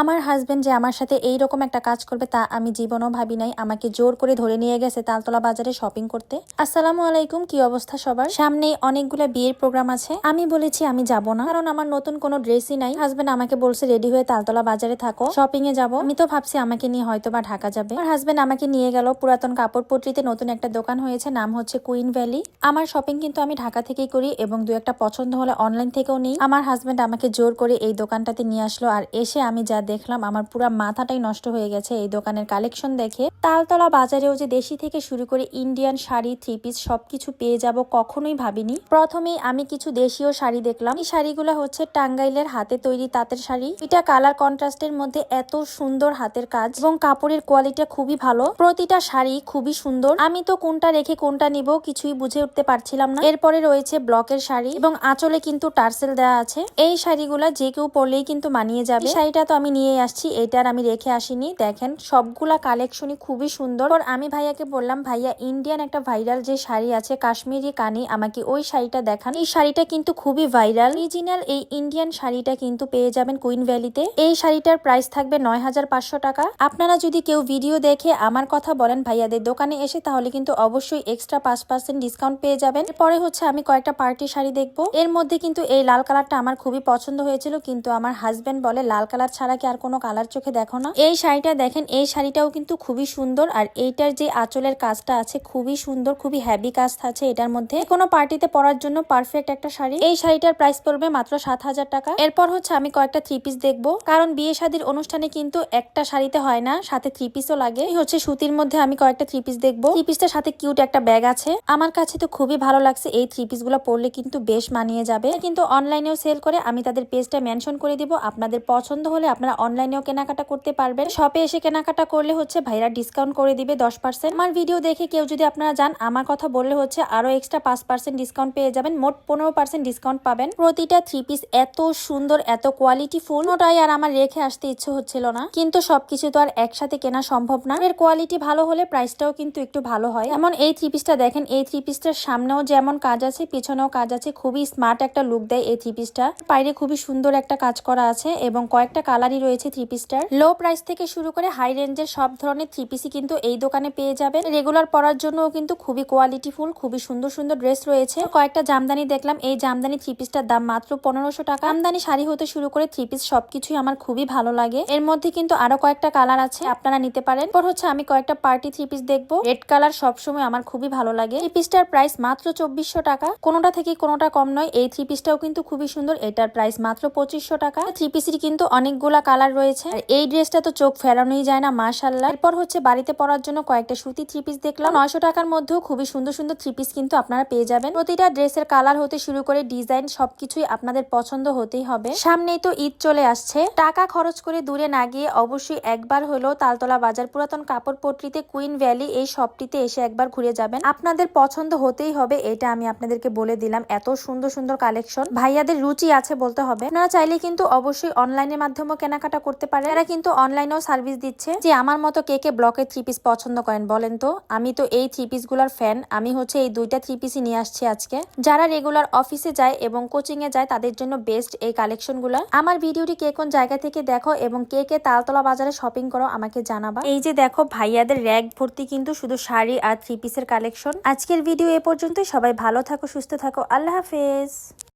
আমার হাজবেন্ড যে আমার সাথে এইরকম একটা কাজ করবে তা আমি জীবনও ভাবি নাই। আমাকে জোর করে ধরে নিয়ে গেছে তালতলা বাজারে শপিং করতে। আসসালামু আলাইকুম, কি অবস্থা সবার? সামনেই অনেকগুলো বিয়ের প্রোগ্রাম আছে। আমি বলেছি আমি যাব না, কারণ আমার নতুন কোনো ড্রেসই নাই। হাজবেন্ড আমাকে বলছে রেডি হয়ে তালতলা বাজারে থাকো, শপিং এ যাবো। আমি তো ভাবছি আমাকে নিয়ে হয়তো বা ঢাকা যাবে। আমার হাজবেন্ড আমাকে নিয়ে গেল পুরাতন কাপড় পট্টিতে নতুন একটা দোকান হয়েছে, নাম হচ্ছে কুইন ভ্যালি। আমার শপিং কিন্তু আমি ঢাকা থেকেই করি এবং দু একটা পছন্দ হলে অনলাইন থেকেও নিই। আমার হাজবেন্ড আমাকে জোর করে এই দোকানটাতে নিয়ে আসলো, আর এসে আমি যা দেখলাম আমার পুরো মাথাটাই নষ্ট হয়ে গেছে এই দোকানের কালেকশন দেখে। তালতলা বাজারেও যে দেশি থেকে শুরু করে ইন্ডিয়ান শাড়ি, থ্রি পিস সবকিছু পেয়ে যাব কখনোই ভাবিনি। প্রথমেই আমি কিছু দেশীয় শাড়ি দেখলাম। এই শাড়িগুলো হচ্ছে টাঙ্গাইলের হাতে তৈরি তাঁতের শাড়ি। এটা কালার কন্ট্রাস্টের মধ্যে এত সুন্দর হাতের কাজ এবং কাপড়ের কোয়ালিটি খুবই ভালো। প্রতিটা শাড়ি খুবই সুন্দর। আমি তো কোনটা রেখে কোনটা নিব কিছুই বুঝে উঠতে পারছিলাম না। এরপরে রয়েছে ব্লকের শাড়ি এবং আঁচলে কিন্তু টার্সেল দেওয়া আছে। এই শাড়িগুলা যে কেউ পরলেই কিন্তু মানিয়ে যাবে। শাড়িটা তো আমি নিয়ে আসছি, এটার আমি রেখে আসিনি। দেখেন সবগুলা কালেকশনই খুবই সুন্দর। আমি ভাইয়াকে বললাম, ভাইয়া ইন্ডিয়ান একটা ভাইরাল যে শাড়ি আছে কাশ্মীরি কানি, আমাকে ওই শাড়িটা দেখান। এই শাড়িটা কিন্তু খুবই ভাইরাল। অরিজিনাল এই ইন্ডিয়ান শাড়িটা কিন্তু পেয়ে যাবেন কুইন ভ্যালিতে। এই শাড়িটার প্রাইস থাকবে ৯,৫০০ টাকা। আপনারা যদি কেউ ভিডিও দেখে আমার কথা বলেন ভাইয়াদের দোকানে এসে, তাহলে কিন্তু অবশ্যই এক্সট্রা 5% ডিসকাউন্ট পেয়ে যাবেন। পরে হচ্ছে আমি কয়েকটা পার্টি শাড়ি দেখবো। এর মধ্যে কিন্তু এই লাল কালারটা আমার খুবই পছন্দ হয়েছিল, কিন্তু আমার হাজবেন্ড বলে লাল কালার ছাড়া কি আর কোনো কালার চোখে দেখো না। এই শাড়িটা দেখেন, এই শাড়িটাও কিন্তু খুবই সুন্দর, আর এইটার যে আঁচলের কাজটা আছে খুবই সুন্দর, খুবই হেভি কাজ আছে এটার মধ্যে। কোনো পার্টিতে পরার জন্য পারফেক্ট একটা শাড়ি। এই শাড়িটার প্রাইস পড়বে মাত্র ৭,০০০ টাকা। এরপর হচ্ছে আমি কয়েকটা থ্রি পিস দেখবো, কারণ বিয়ে শাদীর অনুষ্ঠানে কিন্তু একটা শাড়িতে হয় না, সাথে থ্রি পিসও লাগে। এই হচ্ছে সুতির মধ্যে আমি কয়েকটা থ্রি পিস দেখবো। থ্রি পিসটার সাথে কিউট একটা ব্যাগ আছে। আমার কাছে তো খুবই ভালো লাগছে। এই থ্রি পিস গুলো পরলে কিন্তু বেশ মানিয়ে যাবে। কিন্তু অনলাইনেও সেল করে, আমি তাদের পেজটা মেনশন করে দিব। আপনাদের পছন্দ হলে আপনারা অনলাইনেও কেনাকাটা করতে পারবেন। শপে এসে কেনাকাটা করলে হচ্ছে ভাইরা ডিসকাউন্ট করে দিবে 10%। আমার ভিডিও দেখে কেউ যদি আপনারা যান, আমার কথা বললে হচ্ছে আরো এক্সট্রা 5% ডিসকাউন্ট পেয়ে যাবেন। মোট 15% ডিসকাউন্ট পাবেন। প্রতিটা থ্রি পিস এত সুন্দর, এত কোয়ালিটি ফুল, ওটাই আর আমার রেখে আসতে ইচ্ছে হচ্ছিল না। কিন্তু সবকিছু তো আর একসাথে কেনা সম্ভব না। এর কোয়ালিটি ভালো হলে প্রাইসটাও কিন্তু একটু ভালো হয়। এমন এই থ্রি পিসটা দেখেন, এই থ্রি পিসটার সামনেও যেমন কাজ আছে পিছনেও কাজ আছে। খুবই স্মার্ট একটা লুক দেয় এই থ্রি পিসটা। বাইরে খুবই সুন্দর একটা কাজ করা আছে এবং কয়েকটা কালারই রয়েছে থ্রি পিসটার। লো প্রাইস থেকে শুরু করে হাই রেঞ্জের সব ধরনের থ্রি পিসই কিন্তু এই দোকানে পেয়ে যাবেন। রেগুলার পরার জন্য কিন্তু খুবই কোয়ালিটি ফুল, খুবই সুন্দর সুন্দর ড্রেস রয়েছে। কয়েকটা জামদানি দেখলাম। এই জামদানি থ্রি পিসটার দাম মাত্র ১৫০০ টাকা। জামদানি শাড়ি হতে শুরু করে থ্রি পিস সবকিছুই আমার খুবই ভালো লাগে। এর মধ্যে কিন্তু আরো কয়েকটা কালার আছে, আপনারা নিতে পারেন। এরপর হচ্ছে আমি কয়েকটা পার্টি থ্রি পিস দেখবো। রেড কালার সবসময় আমার খুবই ভালো লাগে। থ্রি পিসটার প্রাইস মাত্র ২৪০০ টাকা। কোনোটা থেকে কোনোটা কম নয়। এই থ্রি পিসটাও কিন্তু খুবই সুন্দর, এটার প্রাইস মাত্র ২৫০০ টাকা। থ্রি পিসের কিন্তু অনেকগুলা কালার রয়েছে। আর এই ড্রেসটা তো চোখ ফেরানোই যায় না, মাশাআল্লাহ। এরপর হচ্ছে বাড়িতে পরার জন্য কয়েকটা সুতি থ্রি পিস দেখলাম। ৯০০ টাকার মধ্যেও খুবই সুন্দর সুন্দর থ্রি পিস কিন্তু আপনারা পেয়ে যাবেন। প্রতিটা ড্রেসের কালার হতে শুরু করে ডিজাইন সবকিছুই আপনাদের পছন্দ হতেই হবে। সামনেই তো ঈদ চলে আসছে। টাকা খরচ করে দূরে না গিয়ে অবশ্যই একবার হলো তালতলা বাজার পুরাতন কাপড় পট্টিতে কুইন ভ্যালি এই শপটিতে এসে একবার ঘুরে যাবেন। আপনাদের পছন্দ হতেই হবে, এটা আমি আপনাদেরকে বলে দিলাম। এত সুন্দর সুন্দর কালেকশন, ভাইয়াদের রুচি আছে বলতে হবে। আপনারা চাইলে কিন্তু অবশ্যই অনলাইনের মাধ্যমেও কেনাকাটা করতে পারেন। এরা কিন্তু অনলাইনেও সার্ভিস দিচ্ছে। যে আমার মতো কে কে ব্লকের থ্রি পিস পছন্দ করেন বলেন তো? আমি তো এই থ্রি পিস গুলার ফ্যান। আমি হচ্ছে এই দুইটা থ্রি পিসই নিয়ে আসছি আজকে। যারা রেগুলার অফিসে যায় এবং কোচিং এ যায় তাদের জন্য বেস্ট এই কালেকশন গুলা। আমার ভিডিওটি কে কোন জায়গা থেকে দেখো এবং কে কে তালতলা বাজারে শপিং করো আমাকে জানাবা। এই যে দেখো ভাইয়াদের র‍্যাক ভর্তি কিন্তু শুধু শাড়ি আর থ্রি পিসের কালেকশন। আজকের ভিডিও এ পর্যন্তই। সবাই ভালো থাকো, সুস্থ থাকো, আল্লাহ হাফেজ।